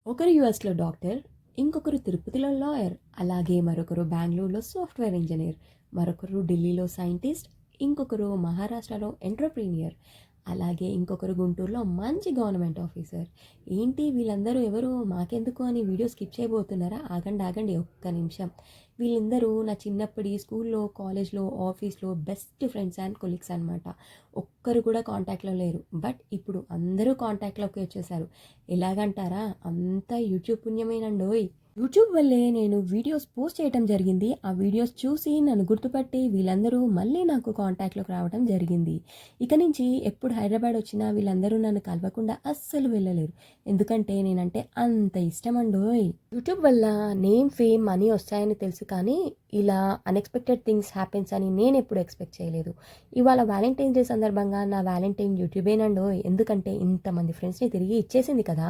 ఒకరు యూఎస్‌లో డాక్టర్, ఇంకొకరు తిరుపతిలో లాయర్, అలాగే మరొకరు బెంగుళూరులో సాఫ్ట్‌వేర్ ఇంజినీర్, మరొకరు ఢిల్లీలో సైంటిస్ట్, ఇంకొకరు మహారాష్ట్రలో ఎంటర్‌ప్రెన్యూర్, అలాగే ఇంకొకరు గుంటూరులో మంచి గవర్నమెంట్ ఆఫీసర్. ఏంటి వీళ్ళందరూ ఎవరు మాకెందుకు అని వీడియో స్కిప్ చేయబోతున్నారా? ఆగండి, ఆగండి ఒక్క నిమిషం. వీళ్ళందరూ నా చిన్నప్పటి స్కూల్లో, కాలేజ్‌లో, ఆఫీస్‌లో బెస్ట్ ఫ్రెండ్స్ అండ్ కొలీగ్స్ అనమాట. ఒక్కరు కూడా కాంటాక్ట్‌లో లేరు. బట్ ఇప్పుడు అందరూ కాంటాక్ట్‌లోకి వచ్చేసారు. ఎలాగంటారా? అంతా యూట్యూబ్ పుణ్యమేనండోయ్! యూట్యూబ్ వల్లే నేను వీడియోస్ పోస్ట్ చేయటం జరిగింది. ఆ వీడియోస్ చూసి నన్ను గుర్తుపట్టి వీళ్ళందరూ మళ్ళీ నాకు కాంటాక్ట్‌లోకి రావడం జరిగింది. ఇక నుంచి ఎప్పుడు హైదరాబాద్ వచ్చినా వీళ్ళందరూ నన్ను కలవకుండా అస్సలు వెళ్ళలేరు. ఎందుకంటే నేనంటే అంత ఇష్టమండోయ్! యూట్యూబ్ వల్ల నేమ్, ఫేమ్, మనీ వస్తాయని తెలుసు కానీ ఇలా అన్‌ఎక్స్‌పెక్టెడ్ థింగ్స్ హ్యాపెన్స్ అని నేనెప్పుడు ఎక్స్‌పెక్ట్ చేయలేదు. ఇవాళ వాలెంటైన్స్ డే సందర్భంగా నా వాలెంటైన్ యూట్యూబేనండోయ్! ఎందుకంటే ఇంతమంది ఫ్రెండ్స్‌ని తిరిగి ఇచ్చేసింది కదా!